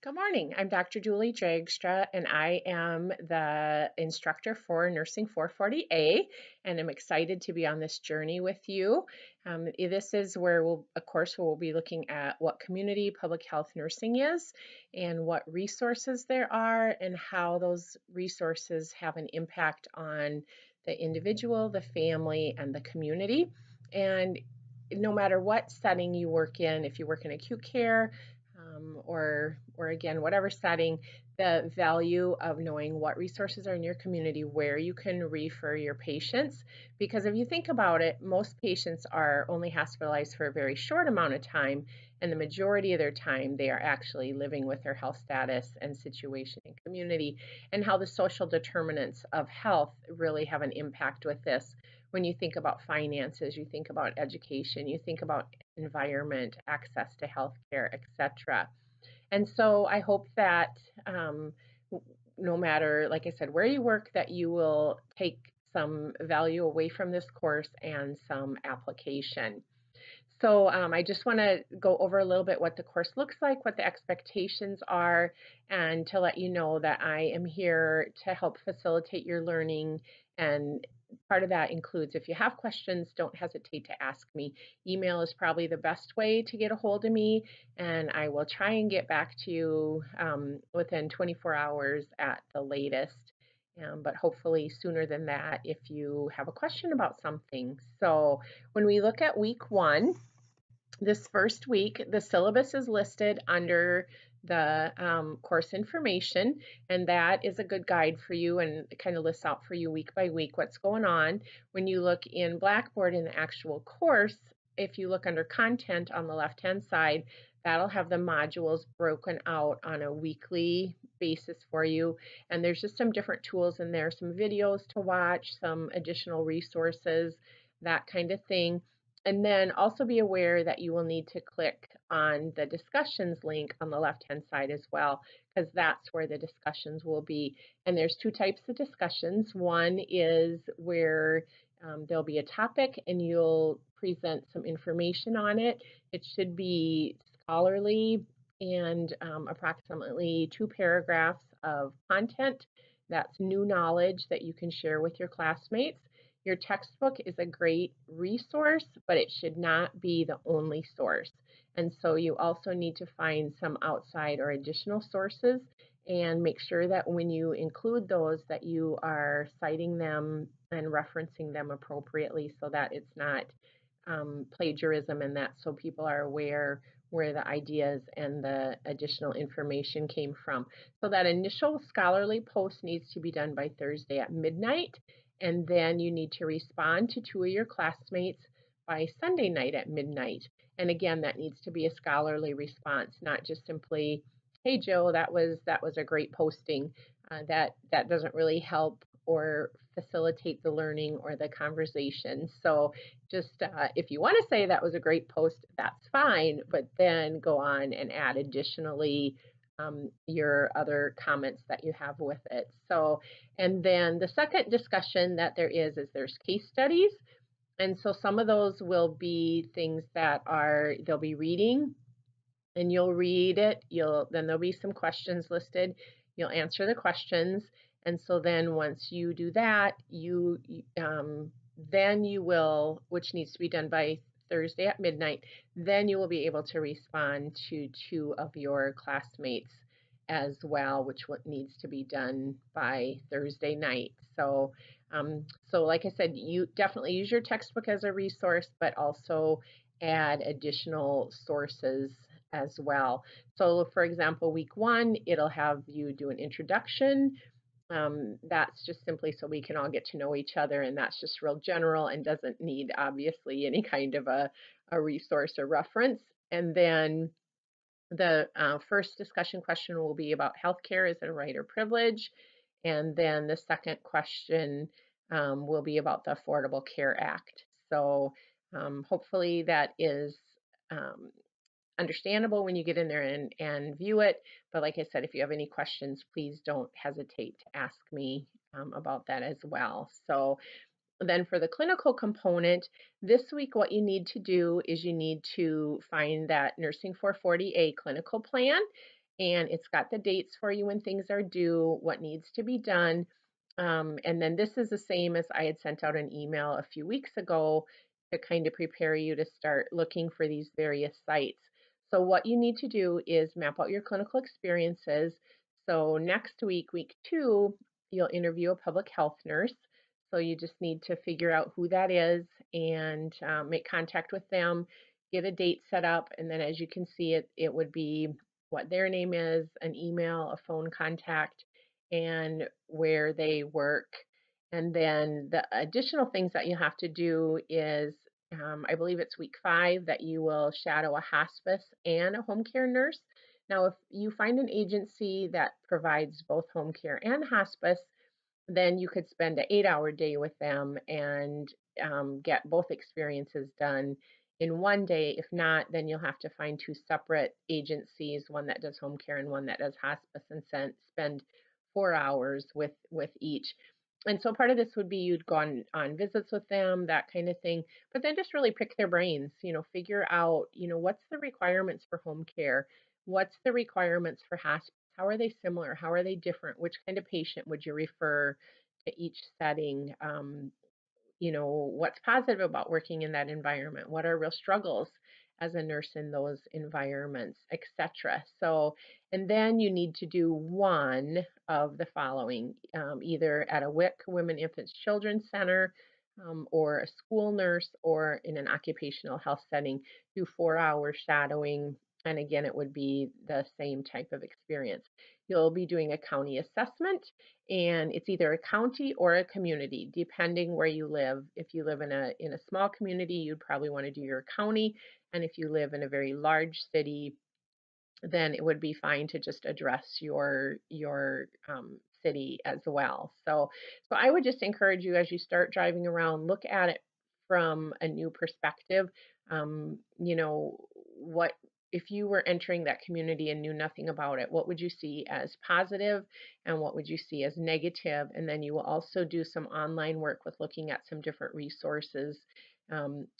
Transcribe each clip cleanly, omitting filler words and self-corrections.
Good morning. I'm Dr. Julie Dragstra, and I am the instructor for Nursing 440A, and I'm excited to be on this journey with you. This is where we'll be looking at what community public health nursing is and what resources there are and how those resources have an impact on the individual, the family, and the community. And no matter what setting you work in, if you work in acute care, or again, whatever setting, the value of knowing what resources are in your community, where you can refer your patients. Because if you think about it, most patients are only hospitalized for a very short amount of time, and the majority of their time they are actually living with their health status and situation in community, and how the social determinants of health really have an impact with this. When you think about finances, you think about education, you think about environment, access to healthcare, etc. And so I hope that um, no matter, like I said, where you work, that you will take some value away from this course and some application. So I just want to go over a little bit what the course looks like, what the expectations are, and to let you know that I am here to help facilitate your learning. And part of that includes if you have questions, don't hesitate to ask me. Email is probably the best way to get a hold of me, and I will try and get back to you within 24 hours at the latest. But hopefully sooner than that if you have a question about something. So when we look at week one, this first week, the syllabus is listed under the course information, and that is a good guide for you and kind of lists out for you week by week what's going on. When you look in Blackboard in the actual course, if you look under content on the left-hand side, that'll have the modules broken out on a weekly basis for you. And there's just some different tools in there, some videos to watch, some additional resources, that kind of thing. And then also be aware that you will need to click on the discussions link on the left-hand side as well, because that's where the discussions will be. And there's two types of discussions. One is where there'll be a topic and you'll present some information on it. It should be scholarly and approximately 2 paragraphs of content. That's new knowledge that you can share with your classmates. Your textbook is a great resource, but it should not be the only source. And so you also need to find some outside or additional sources and make sure that when you include those that you are citing them and referencing them appropriately so that it's not plagiarism, and that so people are aware where the ideas and the additional information came from. So that initial scholarly post needs to be done by Thursday at midnight, and then you need to respond to 2 of your classmates by Sunday night at midnight. And again, that needs to be a scholarly response, not just simply, "Hey Joe, that was a great posting." That doesn't really help or facilitate the learning or the conversation. So just if you want to say that was a great post, that's fine, but then go on and add additionally your other comments that you have with it. So, and then the second discussion that there is there's case studies. And so some of those will be things that they'll be reading, and you'll read it. Then there'll be some questions listed. You'll answer the questions. And so then once you do that, then you will, which needs to be done by Thursday at midnight, then you will be able to respond to 2 of your classmates as well, which needs to be done by Thursday night. So like I said, you definitely use your textbook as a resource, but also add additional sources as well. So for example, week one, it'll have you do an introduction. That's just simply so we can all get to know each other, and that's just real general and doesn't need obviously any kind of a resource or reference. And then the first discussion question will be about healthcare, is it a right or privilege? And then the second question will be about the Affordable Care Act. So hopefully that is understandable when you get in there and view it. But like I said, if you have any questions, please don't hesitate to ask me about that as well. So then for the clinical component, this week what you need to do is you need to find that Nursing 440A clinical plan. and it's got the dates for you when things are due, what needs to be done. And then this is the same as I had sent out an email a few weeks ago to kind of prepare you to start looking for these various sites. So what you need to do is map out your clinical experiences. So next week, week 2, you'll interview a public health nurse. So you just need to figure out who that is and make contact with them, get a date set up, and then as you can see, it would be what their name is, an email, a phone contact, and where they work. And then the additional things that you have to do is, I believe it's week 5 that you will shadow a hospice and a home care nurse. Now, if you find an agency that provides both home care and hospice, then you could spend an 8-hour day with them and get both experiences done in one day. If not, then you'll have to find 2 separate agencies, one that does home care and one that does hospice, and spend 4 hours with each. And so part of this would be you'd go on visits with them, that kind of thing, but then just really pick their brains, figure out, what's the requirements for home care? What's the requirements for hospice? How are they similar? How are they different? Which kind of patient would you refer to each setting? What's positive about working in that environment? What are real struggles as a nurse in those environments, etc. So, and then you need to do one of the following, either at a WIC, Women, Infants, Children's Center, or a school nurse, or in an occupational health setting, do 4 hours shadowing. And again, it would be the same type of experience. You'll be doing a county assessment, and it's either a county or a community, depending where you live. If you live in a small community, you'd probably want to do your county, and if you live in a very large city, then it would be fine to just address your city as well. So I would just encourage you, as you start driving around, look at it from a new perspective. What if you were entering that community and knew nothing about it? What would you see as positive, and what would you see as negative? And then you will also do some online work with looking at some different resources,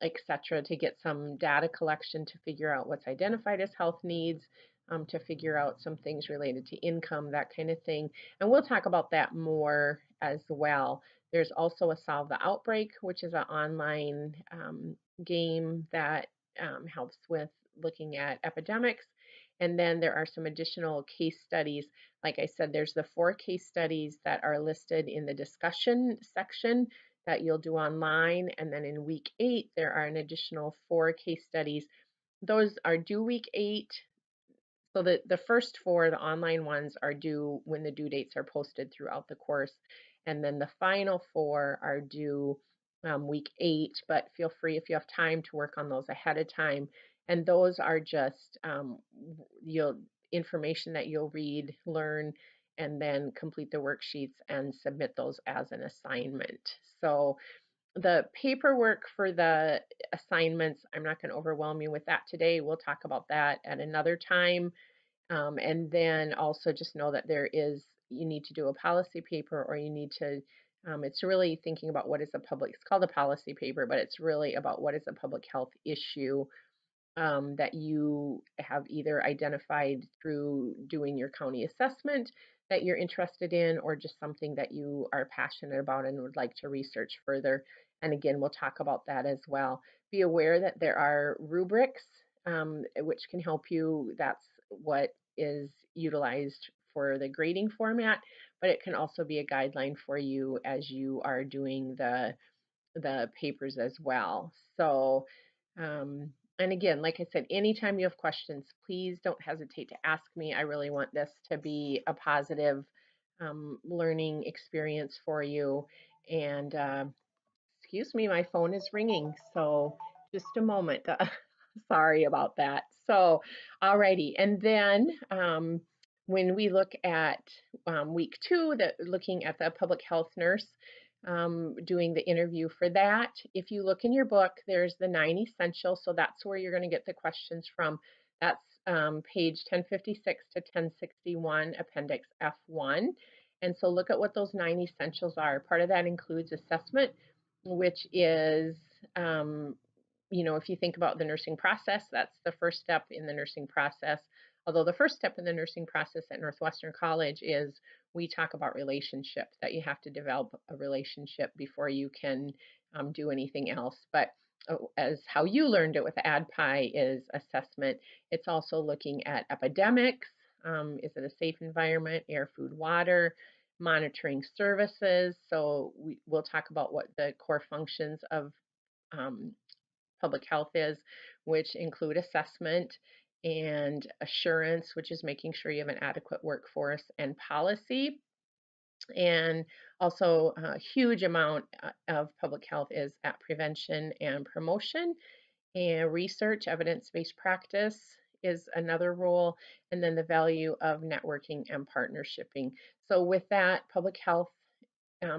etc., to get some data collection to figure out what's identified as health needs, to figure out some things related to income, that kind of thing. And we'll talk about that more as well. There's also a Solve the Outbreak, which is an online game that helps with looking at epidemics. And then there are some additional case studies. Like I said, there's the 4 case studies that are listed in the discussion section that you'll do online. And then in week 8, there are an additional 4 case studies. Those are due week 8. So the first 4, the online ones, are due when the due dates are posted throughout the course. And then the final 4 are due week 8, but feel free, if you have time, to work on those ahead of time. And those are just information that you'll read, learn, and then complete the worksheets and submit those as an assignment. So the paperwork for the assignments, I'm not going to overwhelm you with that today. We'll talk about that at another time. And then also just know that you need to do a policy paper, or you need to, it's really thinking about it's called a policy paper, but it's really about what is a public health issue that you have either identified through doing your county assessment that you're interested in, or just something that you are passionate about and would like to research further. And again, we'll talk about that as well. Be aware that there are rubrics, which can help you. That's what is utilized for the grading format, but it can also be a guideline for you as you are doing the papers as well. So, and again, like I said, anytime you have questions, please don't hesitate to ask me. I really want this to be a positive learning experience for you. And excuse me, my phone is ringing. So just a moment. Sorry about that. So, alrighty. And then when we look at week 2, looking at the public health nurse, doing the interview for that, if you look in your book, there's the 9 essentials. So that's where you're going to get the questions from. That's page 1056 to 1061, Appendix F1. And so look at what those 9 essentials are. Part of that includes assessment, which is, if you think about the nursing process, that's the first step in the nursing process. Although the first step in the nursing process at Northwestern College is we talk about relationships, that you have to develop a relationship before you can do anything else. But as how you learned it with ADPI is assessment. It's also looking at epidemics. Is it a safe environment, air, food, water, monitoring services. So we'll talk about what the core functions of um, public health is, which include assessment and assurance, which is making sure you have an adequate workforce and policy. And also a huge amount of public health is at prevention and promotion, and research, evidence-based practice is another role, and then the value of networking and partnershiping. So with that, public health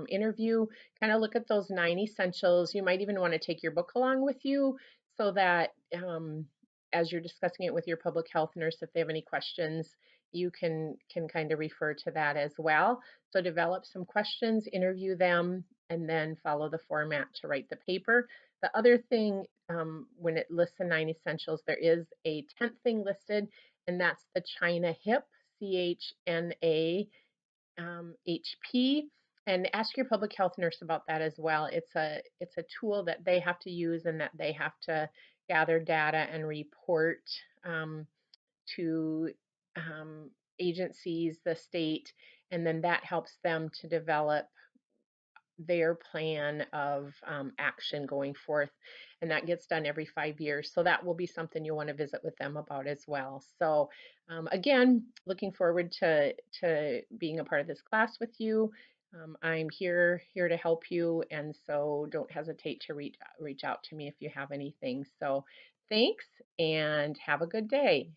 interview, kind of look at those 9 essentials. You might even want to take your book along with you so that as you're discussing it with your public health nurse, if they have any questions, you can kind of refer to that as well. So develop some questions, interview them, and then follow the format to write the paper. The other thing, when it lists the 9 essentials, there is a 10th thing listed, and that's the China HIP, CHNA HP, and ask your public health nurse about that as well. It's a tool that they have to use and that they have to gather data and report to agencies, the state, and then that helps them to develop their plan of action going forth, and that gets done every 5 years. So that will be something you'll want to visit with them about as well. So again, looking forward to being a part of this class with you. I'm here to help you, and so don't hesitate to reach out to me if you have anything. So thanks, and have a good day.